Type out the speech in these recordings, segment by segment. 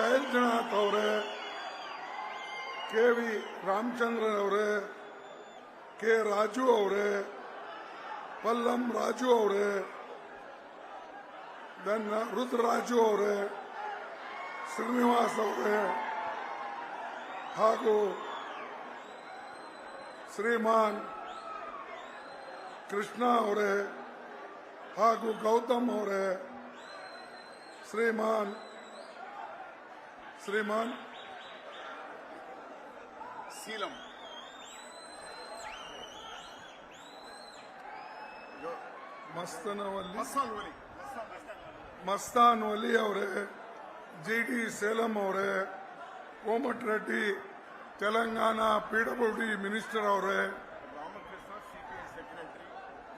ಶೈಲಜನಾಥ್ ಅವರೇ, ಕೆ.ವಿ. ರಾಮಚಂದ್ರನ್ ಅವರೇ, ಕೆ. ರಾಜು ಅವರೇ, ಪಲ್ಲಂ ರಾಜು ಅವರೇ, ರುದ್ರರಾಜು ಅವರೇ, ಶ್ರೀನಿವಾಸ್ ಅವರೇ ಹಾಗೂ ಶ್ರೀಮಾನ್ ಕೃಷ್ಣ ಅವರೇ ಹಾಗೂ ಗೌತಮ್ ಅವರೇ, ಶ್ರೀಮಾನ್ ಸೀಲಂ ಮಸ್ತಾನ್ ವಲಿ ಅವರೇ, ಜಿ.ಡಿ. ಸೇಲಂ ಅವರೇ, ಕೋಮಟ್ ರೆಡ್ಡಿ ತೆಲಂಗಾಣ ಪಿಡಬ್ಲ್ಯೂಡಿ ಮಿನಿಸ್ಟರ್ ಅವರೇ,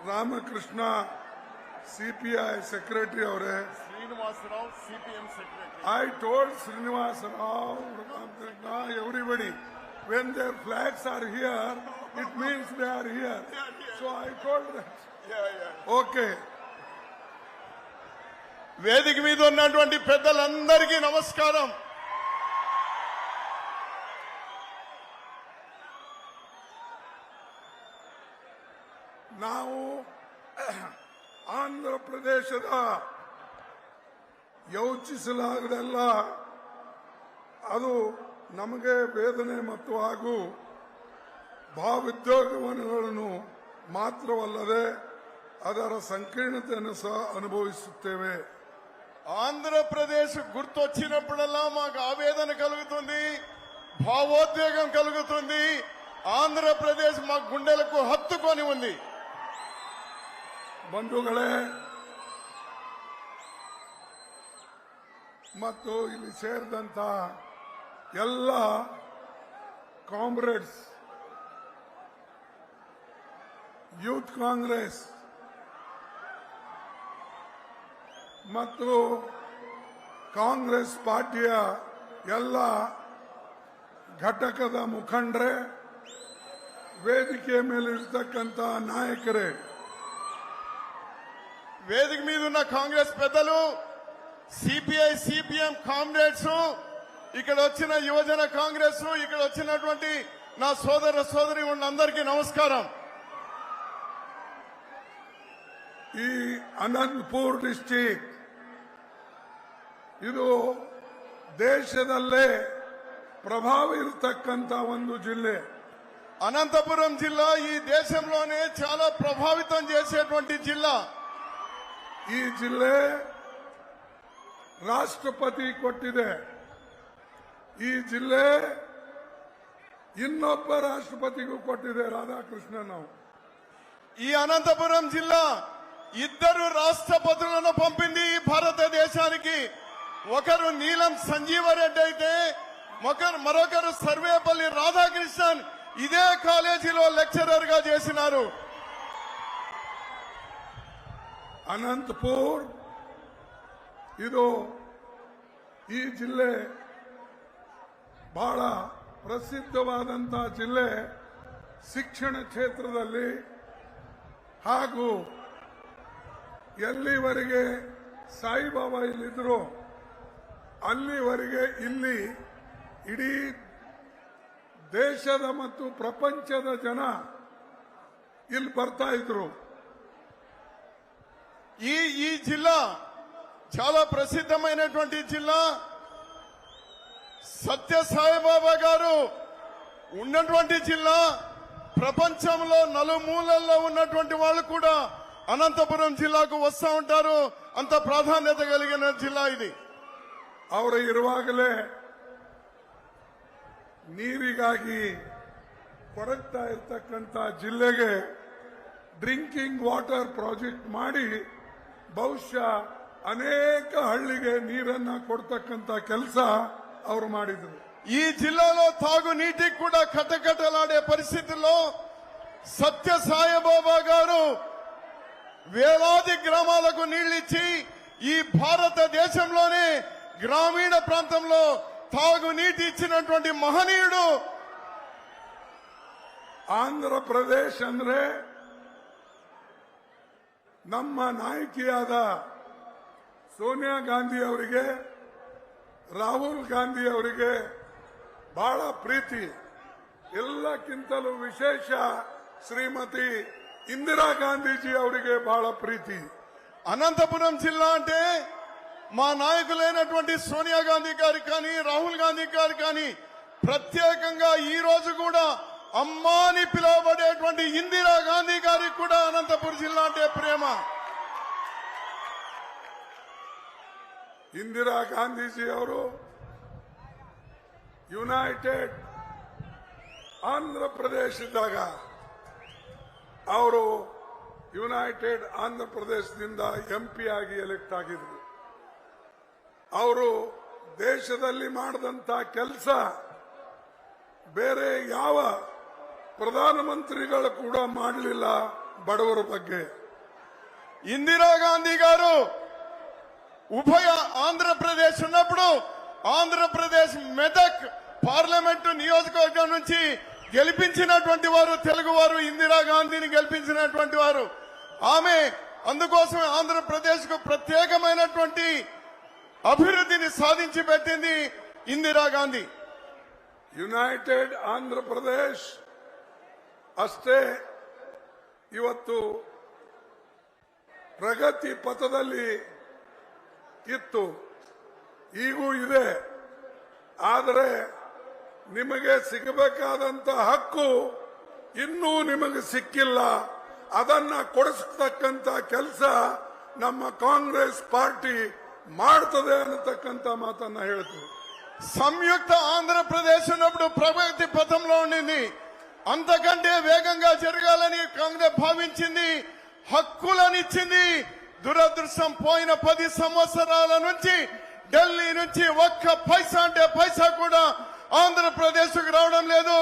ರಾಮಕೃಷ್ಣ ಸಿಪಿಐ ಸೆಕ್ರೆಟರಿ ಅವರೇ, Srinivasa Rao CPM secretary. I told Srinivasa Rao, everybody, when their flags are here, it means they are here. So I told that. Okay. వేదిక మీద ఉన్నటువంటి పెద్దలందరికీ నమస్కారం. ನಾವು ಆಂಧ್ರ ಪ್ರದೇಶದ ಯೋಚಿಸಲಾಗದೆಲ್ಲ ಅದು ನಮಗೆ ವೇದನೆ ಮತ್ತು ಹಾಗೂ ಭಾವೋದ್ವೇಗವನ್ನು ಮಾತ್ರವಲ್ಲದೆ ಅದರ ಸಂಕೀರ್ಣತೆಯನ್ನು ಸಹ ಅನುಭವಿಸುತ್ತೇವೆ. ఆంధ్రప్రదేశ్ గుర్తొచ్చినప్పుడల్లా మాకు ఆవేదన కలుగుతుంది, భావోద్వేగం కలుగుతుంది. ఆంధ్రప్రదేశ్ మా గుండెలకు హత్తుకొని ఉంది. ಬಂಧುಗಳೇ ಮತ್ತು ಇಲ್ಲಿ ಸೇರಿದಂತ ಎಲ್ಲ ಕಾಮ್ರೇಡ್ಸ್, ಯೂತ್ ಕಾಂಗ್ರೆಸ್ ಮತ್ತು ಕಾಂಗ್ರೆಸ್ ಪಾರ್ಟಿಯ ಎಲ್ಲ ಘಟಕದ ಮುಖಂಡರೇ, ವೇದಿಕೆಯ ಮೇಲಿರ್ತಕ್ಕಂಥ ನಾಯಕರೇ, వేదిక మీద ఉన్న కాంగ్రెస్ పెద్దలు, సిపిఐ సిపిఎం కామ్రేడ్స్, ఇక్కడ వచ్చిన యువజన కాంగ్రెస్, ఇక్కడ వచ్చినటువంటి నా సోదర సోదరి అందరికీ నమస్కారం. ಈ ಅನಂತಪುರ ಡಿಸ್ಟಿಕ್ ಇದು ದೇಶದಲ್ಲೇ ಪ್ರಭಾವ ಇರತಕ್ಕಂತ ಒಂದು ಜಿಲ್ಲೆ. అనంతపురం జిల్లా ఈ దేశంలోనే చాలా ప్రభావితం చేసేటువంటి జిల్లా. ಈ ಜಿಲ್ಲೆ ರಾಷ್ಟ್ರಪತಿ ಕೊಟ್ಟಿದೆ. ಈ ಜಿಲ್ಲೆ ಇನ್ನೊಬ್ಬ ರಾಷ್ಟ್ರಪತಿಗೂ ಕೊಟ್ಟಿದೆ, ರಾಧಾಕೃಷ್ಣನ್. ఈ అనంతపురం జిల్లా ఇద్దరు రాష్ట్రపతులను పంపింది ఈ భారతదేశానికి. ఒకరు నీలం సంజీవరెడ్డి అయితే మరొకరు సర్వేపల్లి రాధాకృష్ణన్ ఇదే కాలేజీలో లెక్చరర్ గా చేసినారు. ಅನಂತಪುರ್ ಇದು ಈ ಜಿಲ್ಲೆ ಬಹಳ ಪ್ರಸಿದ್ಧವಾದಂಥ ಜಿಲ್ಲೆ. ಶಿಕ್ಷಣ ಕ್ಷೇತ್ರದಲ್ಲಿ ಹಾಗೂ ಎಲ್ಲಿವರೆಗೆ ಸಾಯಿಬಾಬಾ ಇಲ್ಲಿದ್ರು ಅಲ್ಲಿವರೆಗೆ ಇಲ್ಲಿ ಇಡೀ ದೇಶದ ಮತ್ತು ಪ್ರಪಂಚದ ಜನ ಇಲ್ಲಿ ಬರ್ತಾ ಇದ್ರು. ఈ జిల్లా చాలా ప్రసిద్ధమైనటువంటి జిల్లా. సత్య సాయిబాబా గారు ఉన్నటువంటి జిల్లా. ప్రపంచంలో నలుమూలల్లో ఉన్నటువంటి వాళ్ళు కూడా అనంతపురం జిల్లాకు వస్తూ ఉంటారు. అంత ప్రాధాన్యత కలిగిన జిల్లా ఇది. ಅವರು ಇರುವಾಗಲೇ ನೀರಿಗಾಗಿ ಕೊರಗ್ತಾ ಇರ್ತಕ್ಕಂಥ ಜಿಲ್ಲೆಗೆ ಡ್ರಿಂಕಿಂಗ್ ವಾಟರ್ ಪ್ರಾಜೆಕ್ಟ್ ಮಾಡಿ ಬಹುಶಃ ಅನೇಕ ಹಳ್ಳಿಗೆ ನೀರನ್ನ ಕೊಡ್ತಕ್ಕಂಥ ಕೆಲಸ ಅವರು ಮಾಡಿದ್ರು. ఈ జిల్లాలో తాగునీటికి కూడా కటకటలాడే పరిస్థితుల్లో సత్య సాయిబాబా గారు వేలాది గ్రామాలకు నీళ్లిచ్చి ఈ భారతదేశంలోనే గ్రామీణ ప్రాంతంలో తాగునీటి ఇచ్చినటువంటి మహనీయుడు. ಆಂಧ್ರಪ್ರದೇಶ್ ಅಂದ್ರೆ ನಮ್ಮ ನಾಯಕಿಯಾದ ಸೋನಿಯಾ ಗಾಂಧಿ ಅವರಿಗೆ ರಾಹುಲ್ ಗಾಂಧಿ ಅವರಿಗೆ ಬಹಳ ಪ್ರೀತಿ. ಎಲ್ಲಕ್ಕಿಂತಲೂ ವಿಶೇಷ శ్రీమతి ఇందిరా గాంధీజీ ಅವರಿಗೆ ಬಹಳ ప్రీతి. అనంతపురం జిల్లా అంటే మా నాయకులైనటువంటి సోనియా గాంధీ గారికి కానీ రాహుల్ గాంధీ గారు కానీ ప్రత్యేకంగా ఈ రోజు కూడా అమ్మా అని పిలువబడేటువంటి ఇందిరా గాంధీ గారికి కూడా అనంతపురం జిల్లా అంటే ప్రేమ. ಇಂದಿರಾ ಗಾಂಧೀಜಿ ಅವರು ಯುನೈಟೆಡ್ ಆಂಧ್ರ ಪ್ರದೇಶದಾಗ ಅವರು ಯುನೈಟೆಡ್ ಆಂಧ್ರ ಪ್ರದೇಶದಿಂದ ಎಂಪಿ ಆಗಿ ಎಲೆಕ್ಟ್ ಆಗಿದ್ರು. ಅವರು ದೇಶದಲ್ಲಿ ಮಾಡಿದಂತ ಕೆಲಸ ಬೇರೆ ಯಾವ ಪ್ರಧಾನಮಂತ್ರಿಗಳು ಕೂಡ ಮಾಡಲಿಲ್ಲ. ಬಡವರ ಬಗ್ಗೆ ఇందిరా గాంధీ గారు ఉభయ ఆంధ్రప్రదేశ్ ఉన్నప్పుడు ఆంధ్రప్రదేశ్ మెదక్ పార్లమెంటు నియోజకవర్గం నుంచి గెలిపించినటువంటి వారు తెలుగువారు. ఇందిరా గాంధీని గెలిపించినటువంటి వారు ఆమె. అందుకోసం ఆంధ్రప్రదేశ్ కు ప్రత్యేకమైనటువంటి అభివృద్ధిని సాధించి పెట్టింది ఇందిరా గాంధీ. ಯುನೈಟೆಡ್ ಆಂಧ್ರ ಪ್ರದೇಶ್ ಅಷ್ಟೇ ಇವತ್ತು ಪ್ರಗತಿ ಪಥದಲ್ಲಿ ಇತ್ತು, ಈಗೂ ಇದೆ. ಆದರೆ ನಿಮಗೆ ಸಿಗಬೇಕಾದಂತ ಹಕ್ಕು ಇನ್ನೂ ನಿಮಗೆ ಸಿಕ್ಕಿಲ್ಲ. ಅದನ್ನ ಕೊಡಿಸತಕ್ಕಂತ ಕೆಲಸ ನಮ್ಮ ಕಾಂಗ್ರೆಸ್ ಪಾರ್ಟಿ ಮಾಡ್ತದೆ ಅನ್ನತಕ್ಕಂತ ಮಾತನ್ನ ಹೇಳ್ತು. సంయుక్త ఆంధ్రప్రదేశ్ ఉన్నప్పుడు ప్రగతి పథంలో ఉండింది. అంతకంటే వేగంగా జరగాలని కాంగ్రెస్ భావించింది, హక్కులనిచ్చింది. దురదృష్టం పోయిన 10 సంవత్సరాల నుంచి ఢిల్లీ నుంచి ఒక్క పైసా అంటే పైసా కూడా ఆంధ్రప్రదేశ్ కు రావడం లేదు.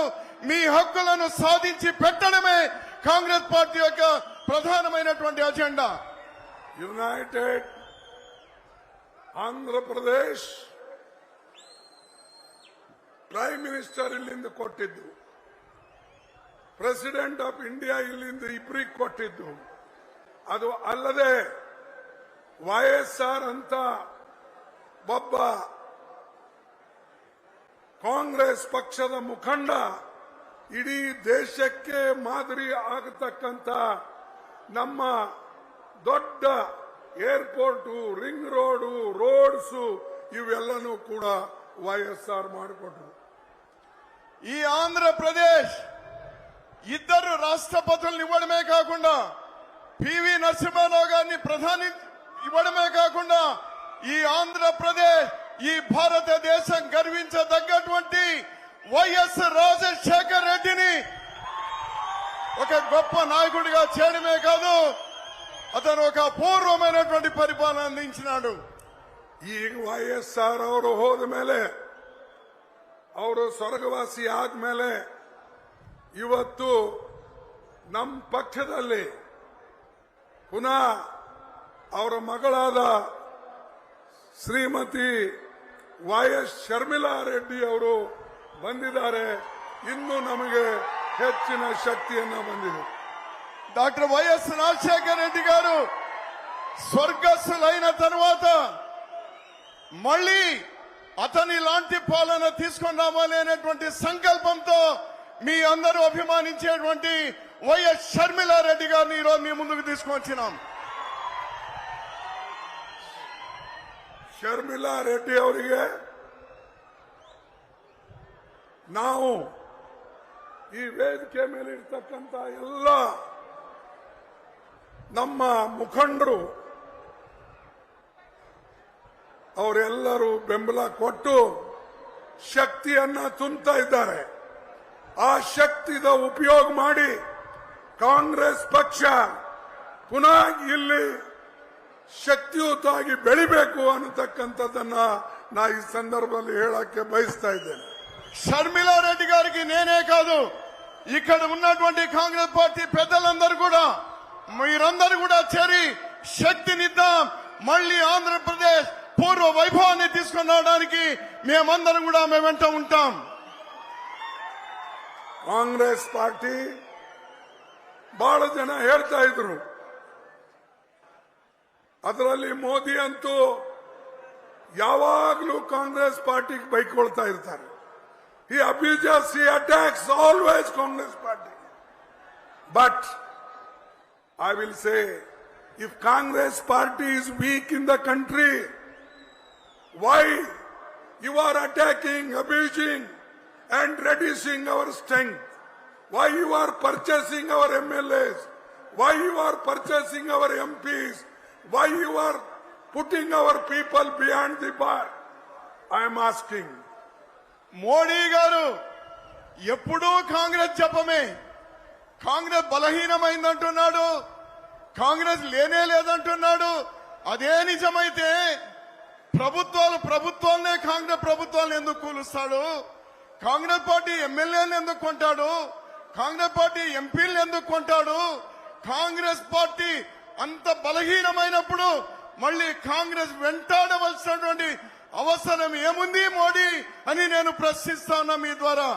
మీ హక్కులను సాధించి పెట్టడమే కాంగ్రెస్ పార్టీ యొక్క ప్రధానమైనటువంటి agenda. United Andhra Pradesh prime minister ಇಲ್ಲಿಂದ ಕೊಟ್ಟಿದ್ದು, ಪ್ರೆಸಿಡೆಂಟ್ ಆಫ್ ಇಂಡಿಯಾ ಇಲ್ಲಿಂದ ಇಬ್ಬರಿಗೆ ಕೊಟ್ಟಿದ್ದು. ಅದು ಅಲ್ಲದೆ YSR ಅಂತ ಒಬ್ಬ ಕಾಂಗ್ರೆಸ್ ಪಕ್ಷದ ಮುಖಂಡ ಇಡೀ ದೇಶಕ್ಕೆ ಮಾದರಿ ಆಗತಕ್ಕಂತ ನಮ್ಮ ದೊಡ್ಡ ಏರ್ಪೋರ್ಟ್, ರಿಂಗ್ ರೋಡ್, ರೋಡ್ಸ್ ಇವೆಲ್ಲನೂ ಕೂಡ YSR ಮಾಡಿಕೊಟ್ರು. ఈ ఆంధ్రప్రదేశ్ ఇద్దరు రాష్ట్రపతులను ఇవ్వడమే కాకుండా పివి నరసింహారావు గారిని ప్రధాని ఇవ్వడమే కాకుండా ఈ ఆంధ్రప్రదేశ్, ఈ భారతదేశం గర్వించదగ్గటువంటి వైఎస్ రాజశేఖర్ రెడ్డిని ఒక గొప్ప నాయకుడిగా చేయడమే కాదు, అతను ఒక అపూర్వమైనటువంటి పరిపాలన అందించినాడు. ಈಗ YSR ಅವರು ಹೋದ ಮೇಲೆ, ಅವರು ಸ್ವರ್ಗವಾಸಿ ಆದ್ಮೇಲೆ ಇವತ್ತು ನಮ್ಮ ಪಕ್ಷದಲ್ಲಿ ಪುನಃ ಅವರ ಮಗಳಾದ ಶ್ರೀಮತಿ YS ಶರ್ಮಿಳಾ ರೆಡ್ಡಿ ಅವರು ಬಂದಿದ್ದಾರೆ. ಇನ್ನು ನಮಗೆ ಹೆಚ್ಚಿನ ಶಕ್ತಿಯನ್ನ ಬಂದಿದೆ. డాక్టర్ వైఎస్ రాజశేఖర్ రెడ్డి గారు స్వర్గస్థులైన తర్వాత మళ్ళీ అతని లాంటి పాలన తీసుకొని రావాలి అనేటువంటి సంకల్పంతో మీ అందరూ అభిమానించేటువంటి వైఎస్ షర్మిళా రెడ్డి గారిని ఈరోజు మీ ముందుకు తీసుకొచ్చినాం. ಶರ್ಮಿಳಾ ರೆಡ್ಡಿ ಅವರಿಗೆ ನಾವು ಈ ವೇದಿಕೆ ಮೇಲೆ ಇರ್ತಕ್ಕಂಥ ಎಲ್ಲ ನಮ್ಮ ಮುಖಂಡರು ಅವರೆಲ್ಲರೂ ಬೆಂಬಲ ಕೊಟ್ಟು ಶಕ್ತಿಯನ್ನ ತುಂಬುತ್ತಾ ಇದ್ದಾರೆ. ಆ ಶಕ್ತಿದ ಉಪಯೋಗ ಮಾಡಿ ಕಾಂಗ್ರೆಸ್ ಪಕ್ಷ ಪುನಃ ಇಲ್ಲಿ ಶಕ್ತಿಯುತವಾಗಿ ಬೆಳಿಬೇಕು ಅನ್ನತಕ್ಕಂಥದ್ದನ್ನ ನಾ ಈ ಸಂದರ್ಭದಲ್ಲಿ ಹೇಳಕ್ಕೆ ಬಯಸ್ತಾ ಇದ್ದೇನೆ. షర్మిళా రెడ్డి గారికి నేనే కాదు, ఇక్కడ ఉన్నటువంటి కాంగ్రెస్ పార్టీ పెద్దలందరూ కూడా మీరందరూ కూడా చేరి శక్తినిద్దాం. మళ్ళీ ఆంధ్రప్రదేశ్ పూర్వ వైభవాన్ని తీసుకుని రావడానికి మేమందరం కూడా మేము వెంట ఉంటాం. ಕಾಂಗ್ರೆಸ್ ಪಾರ್ಟಿ ಬಹಳ ಜನ ಹೇಳ್ತಾ ಇದ್ರು, ಅದರಲ್ಲಿ ಮೋದಿ ಅಂತೂ ಯಾವಾಗಲೂ ಕಾಂಗ್ರೆಸ್ ಪಾರ್ಟಿಗೆ ಬೈಕೊಳ್ತಾ ಇರ್ತಾರೆ. He abuses, he attacks always Congress party. But I will say, if Congress party is weak in the country, why you are attacking, abusing and reducing our strength? Why you are purchasing our MLAs? Why you are purchasing our MPs? Why you are putting our people behind the bar? I am asking. Modi గారు ఎప్పుడూ కాంగ్రెస్ జపమే. కాంగ్రెస్ బలహీనమైందంటున్నాడు, కాంగ్రెస్ లేనే లేదంటున్నాడు. అదే నిజమైతే ప్రభుత్వాలనే కాంగ్రెస్ ప్రభుత్వాలను ఎందుకు కూలుస్తాడు? Congress party ఎమ్మెల్యేలను ఎందుకు కొంటాడు? కాంగ్రెస్ పార్టీ ఎంపీలను ఎందుకు కొంటాడు? కాంగ్రెస్ పార్టీ అంత బలహీనమైనప్పుడు మళ్ళీ కాంగ్రెస్ వెంటాడవలసినటువంటి అవసరం ఏముంది మోడీ అని నేను ప్రశ్నిస్తా ఉన్నా మీ ద్వారా.